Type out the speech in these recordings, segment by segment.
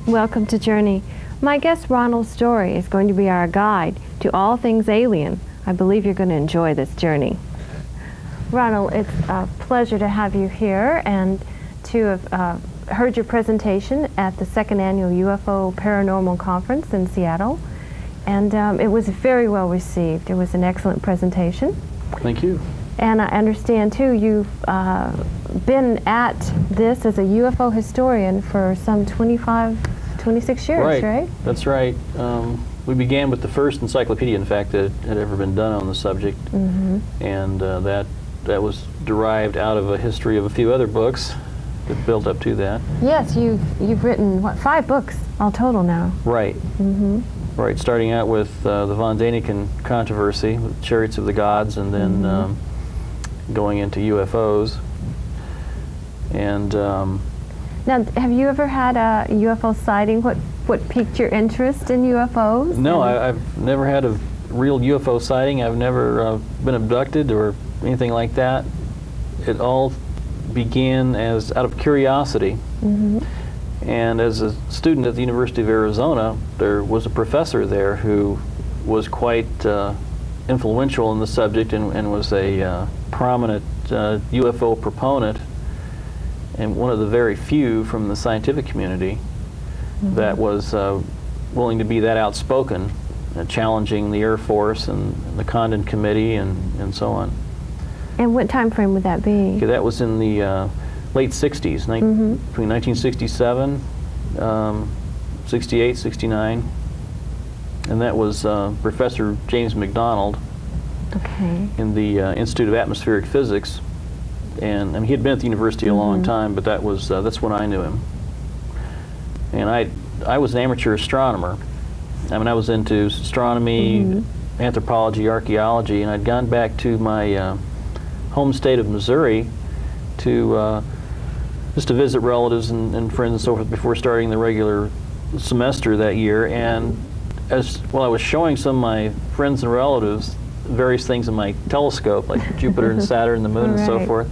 Welcome to Journey. My guest Ronald Story is going to be our guide to all things alien. I believe you're going to enjoy this journey. Ronald, it's a pleasure to have you here and to have heard your presentation at the second annual UFO Paranormal Conference in Seattle. And it was very well received. It was an excellent presentation. Thank you. And I understand, too, you've been at this as a UFO historian for some 26 years, right? That's right. We began with the first encyclopedia, in fact, that had ever been done on the subject. Mm-hmm. And that was derived out of a history of a few other books that built up to that. Yes, you've written, what, 5 books all total now? Right. Mm-hmm. Right, starting out with the Von Däniken controversy, with Chariots of the Gods, and then going into UFOs. And now, have you ever had a UFO sighting? What piqued your interest in UFOs? No, I've never had a real UFO sighting. I've never been abducted or anything like that. It all began as out of curiosity. Mm-hmm. And as a student at the University of Arizona, there was a professor there who was quite influential in the subject and was a prominent UFO proponent, and one of the very few from the scientific community that was willing to be that outspoken, challenging the Air Force and the Condon Committee and so on. And what time frame would that be? Okay, that was in the late 60s, between 1967, 68, 69, and that was Professor James McDonald in the Institute of Atmospheric Physics. And I mean, he had been at the university a long time, but that's when I knew him. And I was an amateur astronomer. I mean, I was into astronomy, anthropology, archaeology, and I'd gone back to my home state of Missouri to just to visit relatives and friends and so forth before starting the regular semester that year. And while I was showing some of my friends and relatives various things in my telescope, like Jupiter and Saturn and the moon and so forth,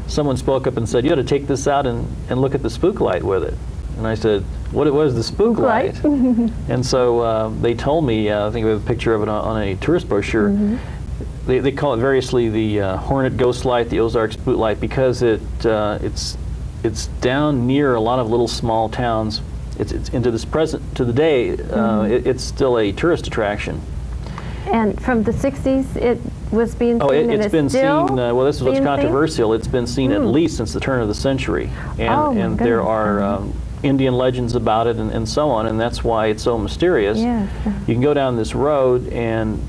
someone spoke up and said, "You ought to take this out and look at the spook light with it." And I said, what is the spook light? And so they told me, I think we have a picture of it on a tourist brochure. They call it variously the Hornet Ghost Light, the Ozark Spook Light, because it's down near a lot of little small towns. It's into this present to the day. It's still a tourist attraction. And from the 60s, it was being seen. Oh, it's been seen. Well, this is what's controversial. It's been seen at least since the turn of the century, and there are Indian legends about it and so on, and that's why it's so mysterious. Yes. You can go down this road and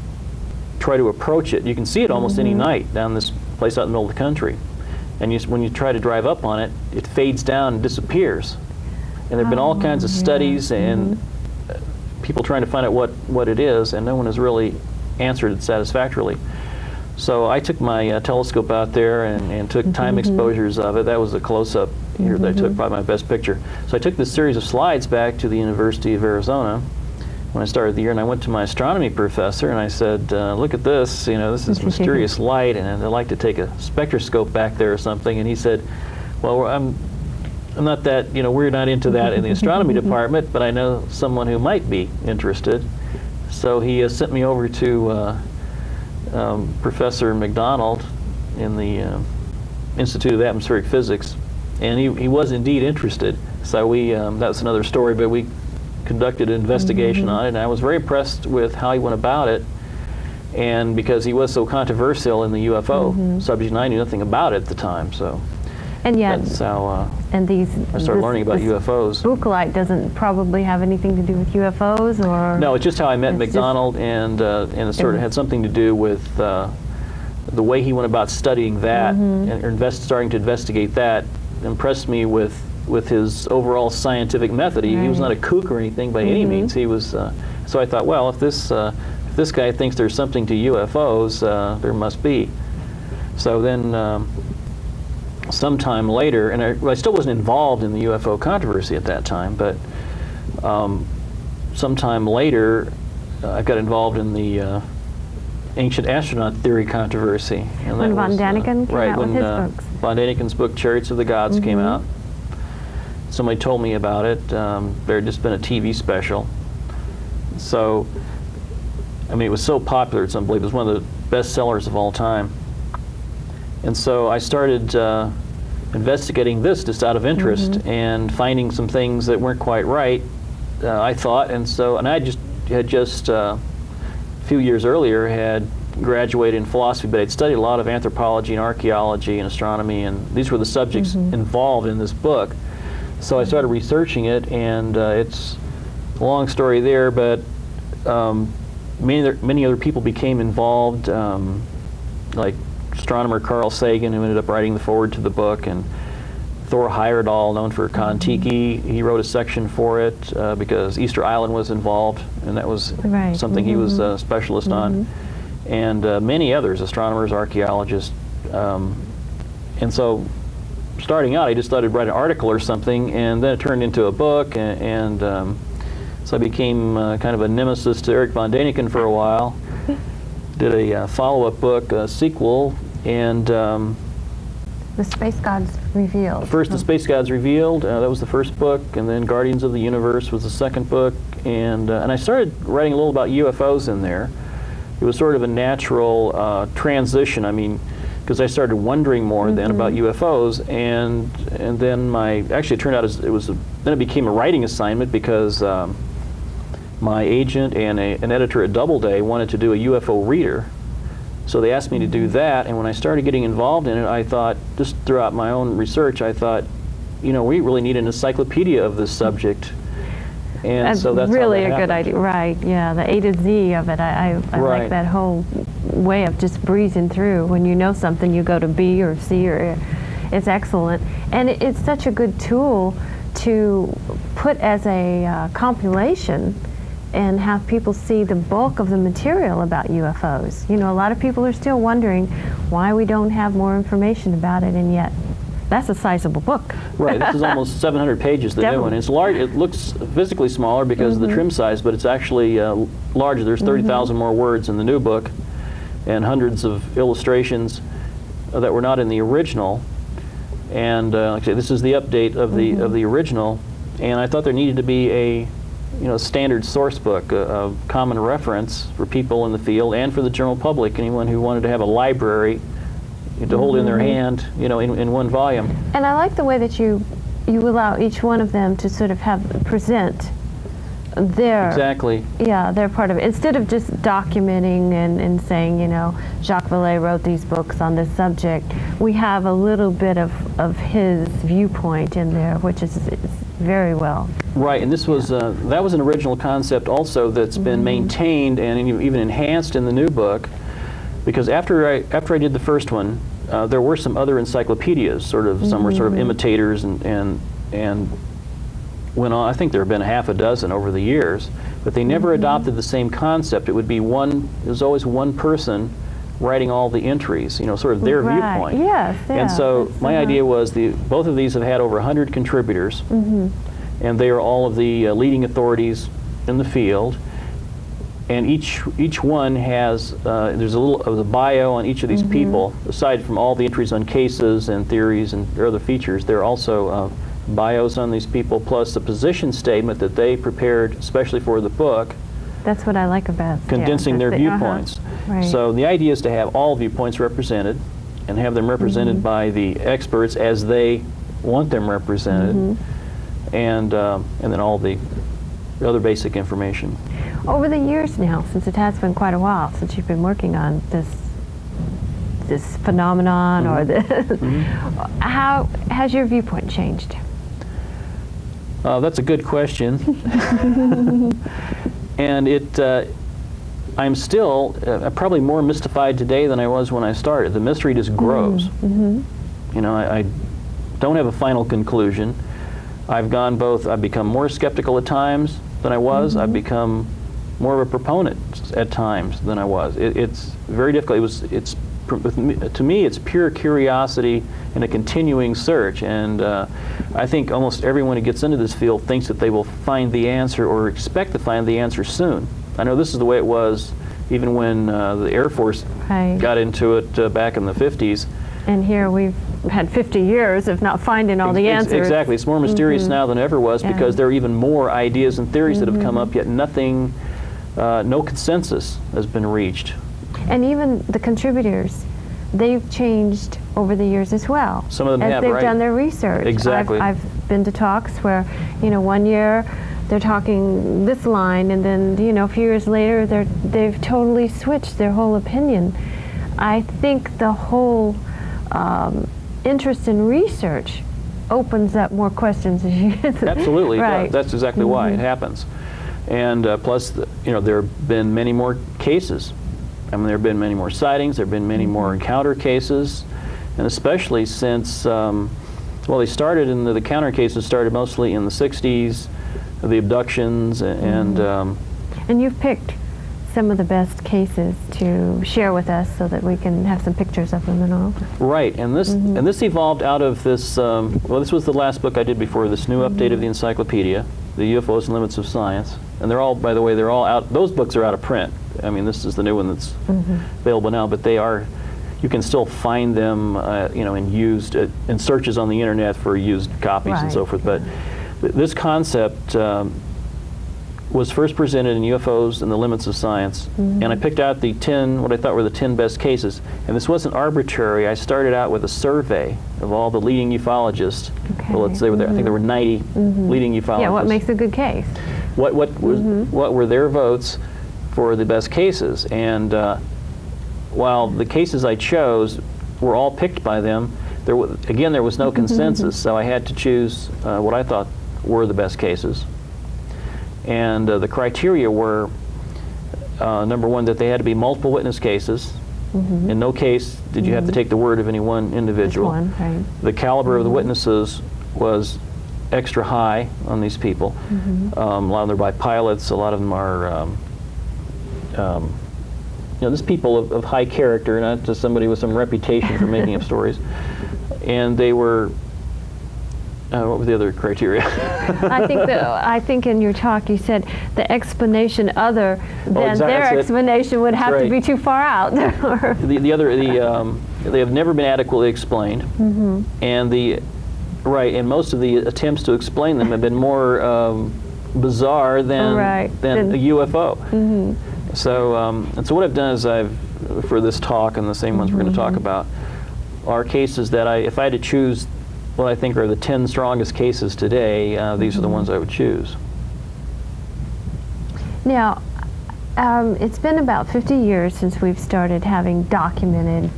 try to approach it. You can see it almost any night down this place out in the middle of the country. And when you try to drive up on it, it fades down and disappears. And there have been all kinds of studies and people trying to find out what it is, and no one has really answered it satisfactorily. So I took my telescope out there and took time exposures of it. That was a close-up here that I took, probably my best picture. So I took this series of slides back to the University of Arizona when I started the year, and I went to my astronomy professor and I said, look at this, this is mysterious light, and I'd like to take a spectroscope back there or something. And he said, well, I'm not that, we're not into that in the astronomy department, but I know someone who might be interested. So he sent me over to Professor McDonald in the Institute of Atmospheric Physics, and he was indeed interested. So that's another story, but we conducted an investigation on it, and I was very impressed with how he went about it, and because he was so controversial in the UFO subject, and I knew nothing about it at the time, so and yet that's how I started learning about UFOs. Spook light doesn't probably have anything to do with UFOs, or? No, it's just how I met McDonald, and it sort of had something to do with the way he went about studying that, and starting to investigate that impressed me with his overall scientific method. He was not a kook or anything by any means. He was, so I thought, well, if this guy thinks there's something to UFOs, there must be. So then sometime later, and I still wasn't involved in the UFO controversy at that time, but sometime later I got involved in the ancient astronaut theory controversy. And when Von Däniken came out with his books. Von Däniken's book, Chariots of the Gods, came out. somebody told me about it. There had just been a TV special. So, I mean, it was so popular, it's unbelievable. It was one of the best sellers of all time. And so I started investigating this just out of interest and finding some things that weren't quite right, I thought. And I had just a few years earlier had graduated in philosophy, but I'd studied a lot of anthropology and archaeology and astronomy, and these were the subjects involved in this book. So I started researching it, and it's a long story there, but many other people became involved, like astronomer Carl Sagan, who ended up writing the foreword to the book, and Thor Heyerdahl, known for Kon-Tiki. He wrote a section for it because Easter Island was involved, and that was something he was a specialist on. And many others, astronomers, archaeologists. And so starting out, I just thought I'd write an article or something, and then it turned into a book, and so I became kind of a nemesis to Eric von Däniken for a while. Did a follow-up book, a sequel, and The Space Gods Revealed. First, The Space Gods Revealed. That was the first book, and then Guardians of the Universe was the second book, and I started writing a little about UFOs in there. It was sort of a natural transition. I mean, because I started wondering more then about UFOs, and then actually it turned out then it became a writing assignment because my agent and an editor at Doubleday wanted to do a UFO reader. So they asked me to do that, and when I started getting involved in it, I thought, just throughout my own research, I thought, we really need an encyclopedia of this subject. And so that's really how that a good idea, right? Yeah, the A to Z of it. I like that whole way of just breezing through. When you know something, you go to B or C, or it's excellent, and it's such a good tool to put as a compilation and have people see the bulk of the material about UFOs. A lot of people are still wondering why we don't have more information about it, and yet that's a sizable book. Right, this is almost 700 pages, the new one. It's large. It looks physically smaller because of the trim size, but it's actually larger. There's 30,000 more words in the new book, and hundreds of illustrations that were not in the original. And like I say, this is the update of the original. And I thought there needed to be a standard source book, a common reference for people in the field and for the general public, anyone who wanted to have a library to hold in their hand, in one volume. And I like the way that you allow each one of them to sort of present their their part of it, instead of just documenting and saying, Jacques Vallée wrote these books on this subject. We have a little bit of his viewpoint in there, which is very well. Right, and this was that was an original concept also that's been maintained and even enhanced in the new book, because after I did the first one, there were some other encyclopedias, some were sort of imitators and went on. I think there have been half a dozen over the years, but they never adopted the same concept. It would be there's always one person writing all the entries, sort of their viewpoint. Yes, and so my idea was both of these have had over 100 contributors, and they are all of the leading authorities in the field. And each one has, there's a little of the bio on each of these people. Aside from all the entries on cases and theories and other features, there are also bios on these people, plus a position statement that they prepared especially for the book. That's what I like about it. Condensing their viewpoints. Right. So the idea is to have all viewpoints represented and have them represented by the experts as they want them represented, and then all the other basic information. Over the years now, since it has been quite a while since you've been working on this phenomenon or this, how has your viewpoint changed? That's a good question. And I'm still probably more mystified today than I was when I started. The mystery just grows. I don't have a final conclusion. I've become more skeptical at times than I was. I've become more of a proponent at times than I was. It's very difficult. To me, it's pure curiosity and a continuing search. And I think almost everyone who gets into this field thinks that they will find the answer or expect to find the answer soon. I know this is the way it was even when the Air Force got into it back in the 50s. And here we've had 50 years of not finding all the answers. Exactly. It's more mysterious now than ever was because there are even more ideas and theories that have come up, yet nothing, no consensus has been reached. And even the contributors, they've changed over the years as well. Some of them have, they've right. done their research. Exactly. I've been to talks where, you know, one year they're talking this line, and then, you know, a few years later they've totally switched their whole opinion. I think the whole interest in research opens up more questions. Absolutely. Right. That's exactly why it happens. And plus, you know, there have been many more cases. I mean, there have been many more sightings, there have been many more encounter cases, and especially since, well, they started in the encounter cases started mostly in the 60s, the abductions, and you've picked some of the best cases to share with us so that we can have some pictures of them and all. Right, and this evolved out of this, well, this was the last book I did before this new update of the encyclopedia, the UFOs and Limits of Science, and they're all, by the way, they're all out, those books are out of print. I mean, this is the new one that's available now, but they are, you can still find them, you know, in used, in searches on the internet for used copies and so forth, but this concept was first presented in UFOs and the Limits of Science, and I picked out the 10, what I thought were the 10 best cases, and this wasn't arbitrary. I started out with a survey of all the leading ufologists. Well, let's say I think there were 90 leading ufologists. Yeah, what makes a good case? What were their votes for the best cases? And while the cases I chose were all picked by them, there was no consensus, so I had to choose what I thought were the best cases. And the criteria were, number one, that they had to be multiple witness cases. In no case did you have to take the word of any one individual. The caliber of the witnesses was extra high on these people. A lot of them are by pilots, a lot of them are, you know, just people of high character, not just somebody with some reputation for making up stories. And they were, what were the other criteria? I think in your talk you said the explanation other than their explanation would have to be too far out. They have never been adequately explained, and and most of the attempts to explain them have been more bizarre than a UFO. So, and so what I've done is for this talk and the same ones we're going to talk about, are cases that if I had to choose what I think are the 10 strongest cases today, these are the ones I would choose. Now, it's been about 50 years since we've started having documented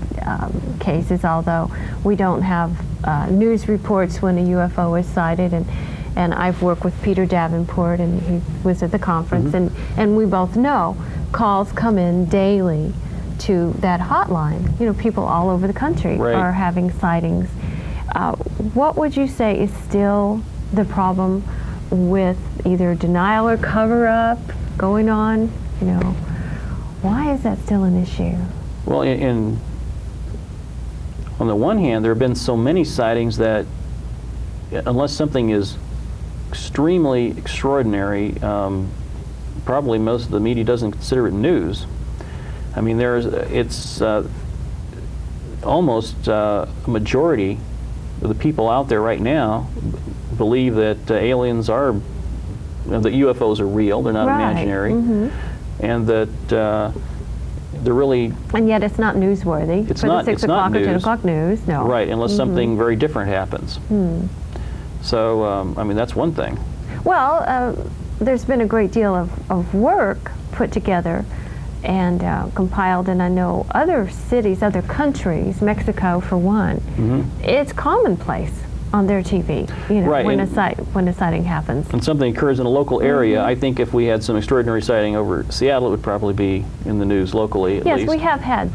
cases, although we don't have news reports when a UFO is sighted, and I've worked with Peter Davenport, and he was at the conference, and we both know calls come in daily to that hotline. You know, people all over the country are having sightings. What would you say is still the problem with either denial or cover-up going on? You know, why is that still an issue? Well, on the one hand, there have been so many sightings that unless something is extremely extraordinary, probably most of the media doesn't consider it news. I mean, it's almost a majority of the people out there right now believe that aliens are, that UFOs are real, they're not imaginary, and that they're really... And yet it's not newsworthy. It's for not, the 6 o'clock or 10 o'clock news, no. Right, unless something very different happens. So, I mean, that's one thing. Well, there's been a great deal of work put together and compiled, and I know other cities, other countries, Mexico for one, it's commonplace on their TV, you know, when a sighting happens. And something occurs in a local area, I think if we had some extraordinary sighting over Seattle, it would probably be in the news locally at least. Yes, we have had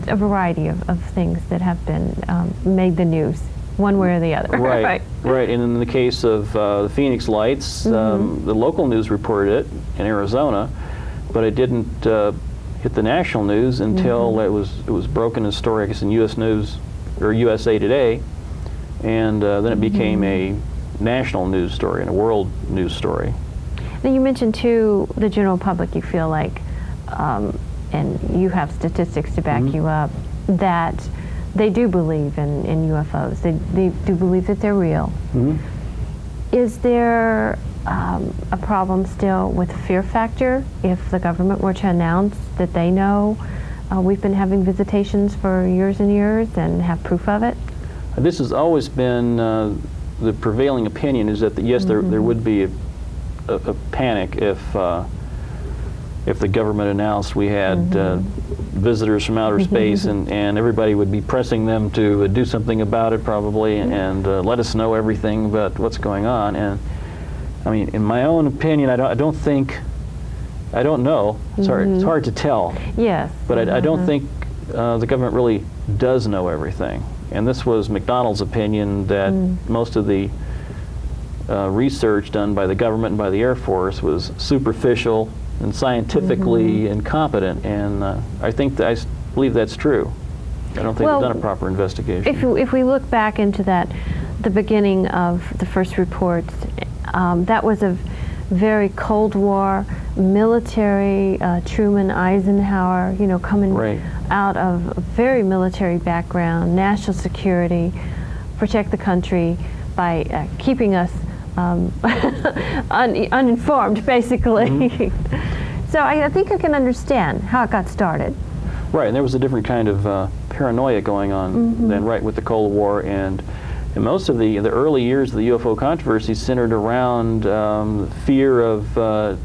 a variety of things that have been made the news, one way or the other. Right. And in the case of the Phoenix Lights, the local news reported it in Arizona, but it didn't hit the national news until it was broken as a story, I guess, in U.S. News or USA Today, and then it became a national news story and a world news story. Now you mentioned to the general public, you feel like, and you have statistics to back you up, that they do believe in UFOs. They do believe that they're real. Mhm. Is there a problem still with the fear factor if the government were to announce that they know we've been having visitations for years and years and have proof of it? This has always been the prevailing opinion, is that yes, there would be a panic if the government announced we had visitors from outer space, and everybody would be pressing them to do something about it probably, and let us know everything about what's going on. And I mean, in my own opinion, I don't know. Sorry, it's hard to tell. Yes. But I don't think the government really does know everything. And this was McDonald's opinion, that most of the research done by the government and by the Air Force was superficial and scientifically incompetent, and I believe that's true. I don't think they've done a proper investigation. If we look back into the beginning of the first reports, that was a very Cold War military, Truman, Eisenhower, coming out of a very military background, national security, protect the country by keeping us uninformed, basically. So I think I can understand how it got started. Right, and there was a different kind of paranoia going on then, right, with the Cold War, and most of the early years of the UFO controversy centered around fear of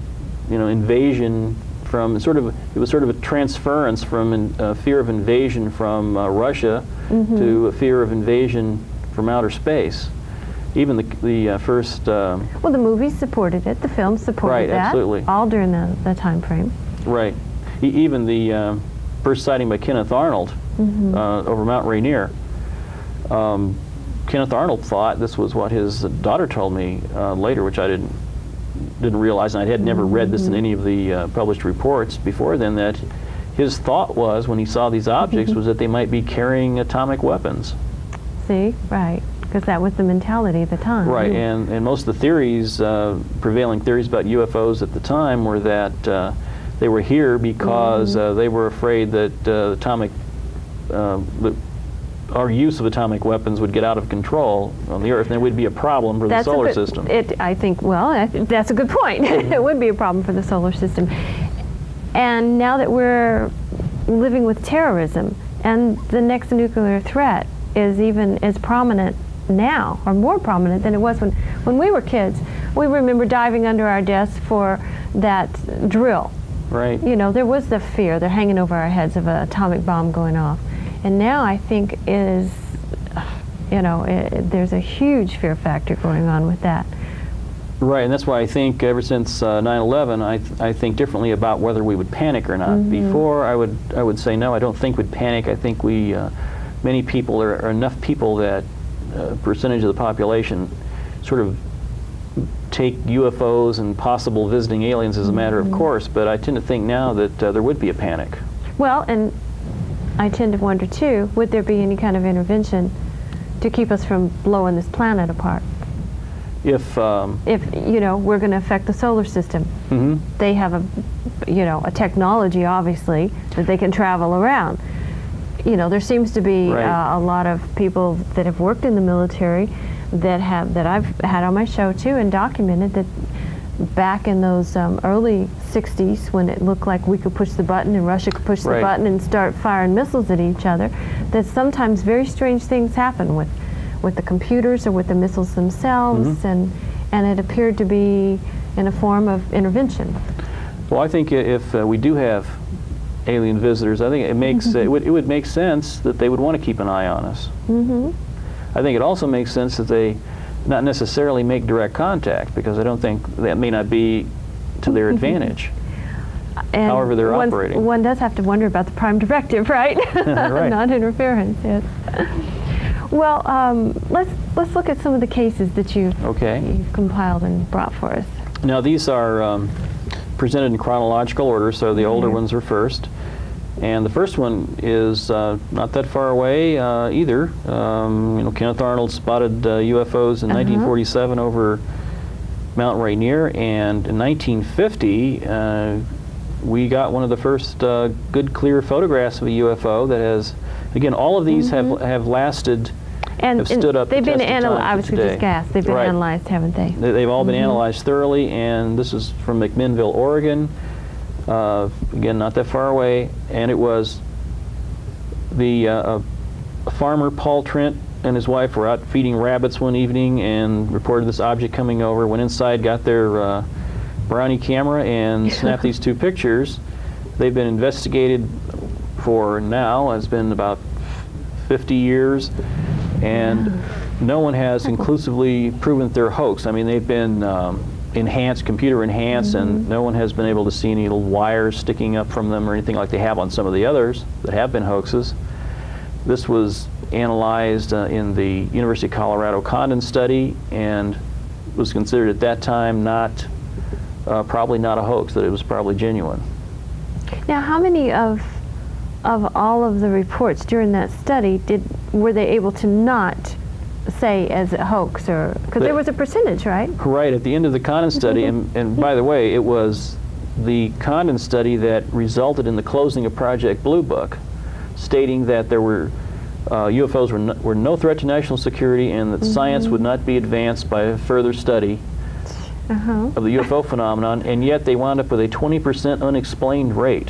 invasion from it was sort of a transference from fear of invasion from Russia to a fear of invasion from outer space. Even the first... well, the movies supported it, the films supported that. Right, absolutely. All during the time frame. Right. Even the first sighting by Kenneth Arnold over Mount Rainier. Kenneth Arnold thought, this was what his daughter told me later, which I didn't realize, and I had never read this in any of the published reports before then, that his thought was, when he saw these objects, was that they might be carrying atomic weapons. See, right, because that was the mentality at the time. Right, and most of the theories, prevailing theories about UFOs at the time, were that they were here because they were afraid that our use of atomic weapons would get out of control on the Earth, and it would be a problem for the solar system. I think that's a good point. It would be a problem for the solar system. And now that we're living with terrorism, and the next nuclear threat is even as prominent now, or more prominent than it was when we were kids. We remember diving under our desks for that drill. Right. There was the fear, they're hanging over our heads, of an atomic bomb going off. And now I think there's a huge fear factor going on with that. Right, and that's why I think ever since 9/11, I think differently about whether we would panic or not. Before, I would say no, I don't think we'd panic. I think many people, there are enough people that percentage of the population sort of take UFOs and possible visiting aliens as a matter of course, but I tend to think now that there would be a panic. Well, and I tend to wonder too, would there be any kind of intervention to keep us from blowing this planet apart? If we're going to affect the solar system, they have a technology, obviously, that they can travel around. There seems to be a lot of people that have worked in the military that I've had on my show too, and documented that back in those early 60s, when it looked like we could push the button and Russia could push the button and start firing missiles at each other, that sometimes very strange things happen with the computers or with the missiles themselves, and it appeared to be in a form of intervention. Well, I think if we do have alien visitors, I think it makes it would make sense that they would want to keep an eye on us. I think it also makes sense that they not necessarily make direct contact, because I don't think that may not be to their advantage. And however they're operating. One does have to wonder about the prime directive, right? Non-interference, yes. Well, let's look at some of the cases that you've compiled and brought for us. Now these are presented in chronological order, so the older ones are first. And the first one is not that far away either. Kenneth Arnold spotted UFOs in 1947 over Mount Rainier, and in 1950 we got one of the first good clear photographs of a UFO that has Again, all of these have lasted, have stood up they've the been test of time I was to just today. ask, they've been Right. analyzed, haven't they? They've all been analyzed thoroughly, and this is from McMinnville, Oregon. Again, not that far away, and it was a farmer, Paul Trent, and his wife were out feeding rabbits one evening and reported this object coming over, went inside, got their brownie camera, and snapped these two pictures. They've been investigated for now, it's been about 50 years, and no one has conclusively proven that they're a hoax. I mean, they've been enhanced, computer enhanced, and no one has been able to see any little wires sticking up from them or anything like they have on some of the others that have been hoaxes. This was analyzed in the University of Colorado Condon study and was considered at that time probably not a hoax, that it was probably genuine. Now, how many of all of the reports during that study were they able to not say as a hoax, or because there was a percentage, right? Right, at the end of the Condon study, and by the way, it was the Condon study that resulted in the closing of Project Blue Book, stating that there were UFOs were no threat to national security, and that science would not be advanced by further study of the UFO phenomenon, and yet they wound up with a 20% unexplained rate,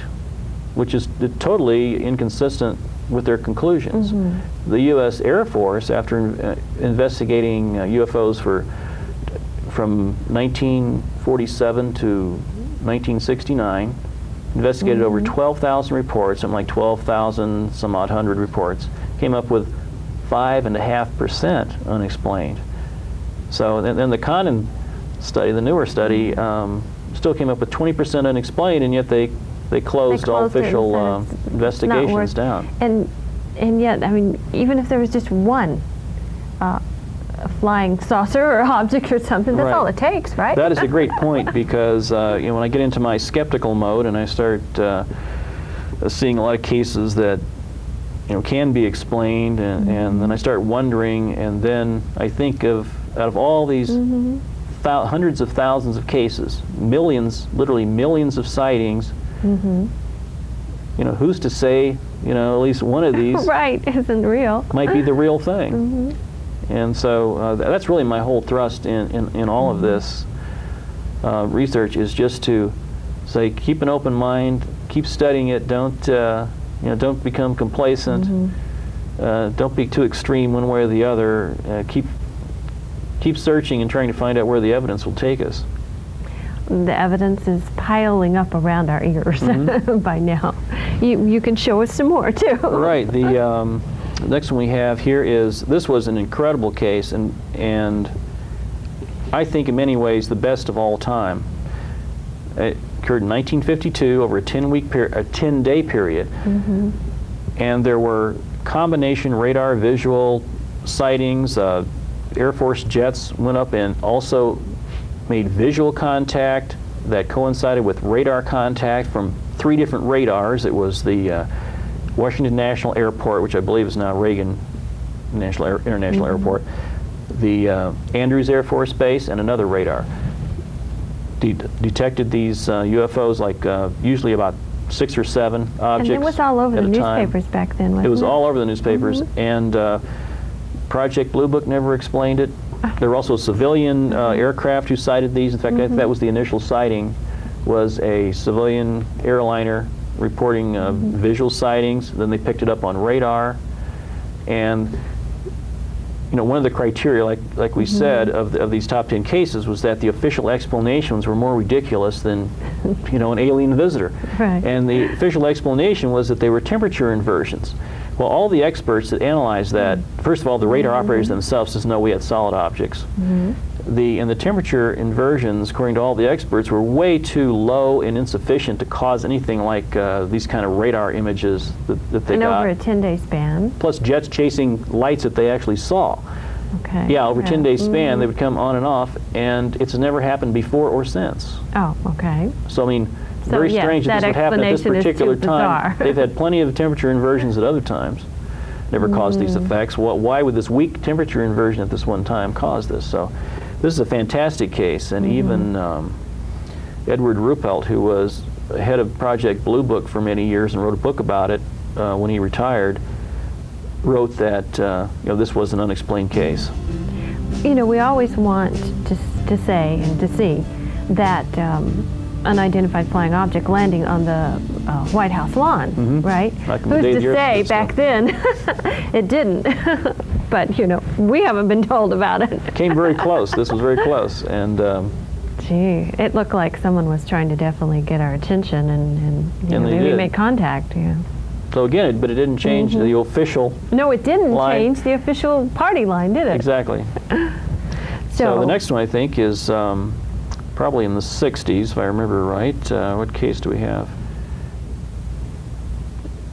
which is totally inconsistent with their conclusions. The U.S. Air Force, after investigating UFOs from 1947 to 1969, investigated over 12,000 reports, something like 12,000 some odd hundred reports, came up with 5.5% unexplained. So then the Condon study, the newer study, still came up with 20% unexplained, and yet they closed all official investigations down. And yet, I mean, even if there was just one a flying saucer or object or something, that's all it takes, right? That is a great point, because you know, when I get into my skeptical mode and I start seeing a lot of cases that can be explained, and then I start wondering, and then I think out of all these hundreds of thousands of cases, millions, literally millions of sightings, who's to say, at least one of these isn't real, might be the real thing. And so that's really my whole thrust in all of this research, is just to say, keep an open mind, keep studying it, don't become complacent, don't be too extreme one way or the other, keep searching and trying to find out where the evidence will take us. The evidence is piling up around our ears by now. You can show us some more too. Right. The next one we have here is, this was an incredible case, and I think in many ways the best of all time. It occurred in 1952 over a 10-day period, and there were combination radar visual sightings. Air Force jets went up and also made visual contact that coincided with radar contact from 3 different radars. It was the Washington National Airport, which I believe is now Reagan International Airport, the Andrews Air Force Base, and another radar. Detected these UFOs, like usually about 6 or 7 objects. And it was all over the newspapers back then, wasn't it? It was all over the newspapers, and Project Blue Book never explained it. There were also civilian aircraft who sighted these. In fact, that was the initial sighting, was a civilian airliner reporting visual sightings. Then they picked it up on radar, and one of the criteria, like we said, of these top 10 cases was that the official explanations were more ridiculous than an alien visitor. Right. And the official explanation was that they were temperature inversions. Well, all the experts that analyzed that, first of all, the radar operators themselves says, no, we had solid objects. The temperature inversions, according to all the experts, were way too low and insufficient to cause anything like these kind of radar images that they got. And over a 10-day span. Plus jets chasing lights that they actually saw. Okay. Yeah, over a 10-day span, they would come on and off, and it's never happened before or since. Oh, okay. So, I mean, very strange that this would happen at this particular time. They've had plenty of temperature inversions at other times. Never caused these effects. Why would this weak temperature inversion at this one time cause this? So this is a fantastic case, and even Edward Ruppelt, who was head of Project Blue Book for many years and wrote a book about it when he retired, wrote that this was an unexplained case. You know, we always want to say and to see that unidentified flying object landing on the White House lawn, right? Like in the Who's day to of the say Earth back then it didn't? But, you know, we haven't been told about it. It came very close. This was very close. And gee, it looked like someone was trying to definitely get our attention and you know, maybe did. make contact. Yeah. So again, but it didn't change the official No, it didn't line. change the official party line, did it? Exactly. So the next one, I think, is probably in the 60s, if I remember right. What case do we have?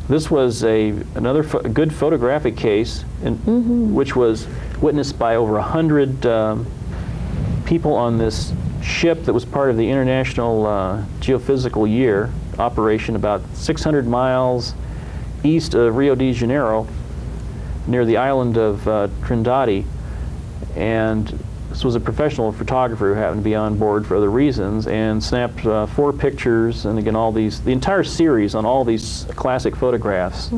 This was another good photographic case, which was witnessed by over 100 people on this ship that was part of the International Geophysical Year operation about 600 miles east of Rio de Janeiro, near the island of Trindade. And this was a professional photographer who happened to be on board for other reasons and snapped 4 pictures. And again, the entire series on all these classic photographs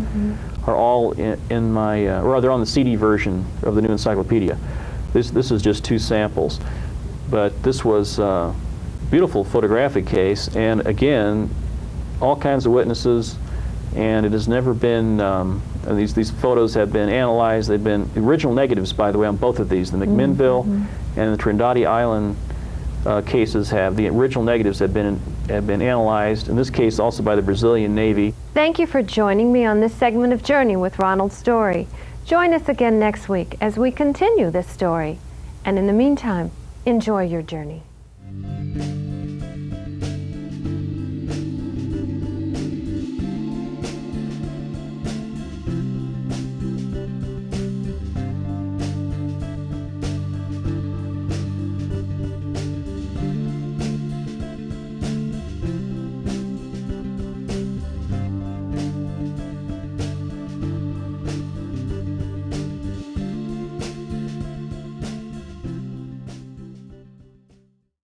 are all in my, or they're on the CD version of the new encyclopedia. This is just 2 samples. But this was a beautiful photographic case, and again, all kinds of witnesses, and it has never been, these photos have been analyzed. They've been original negatives, by the way, on both of these. The McMinnville and the Trindade Island cases the original negatives have been analyzed, in this case also by the Brazilian Navy. Thank you for joining me on this segment of Journey with Ronald Story. Join us again next week as we continue this story. And in the meantime, enjoy your journey.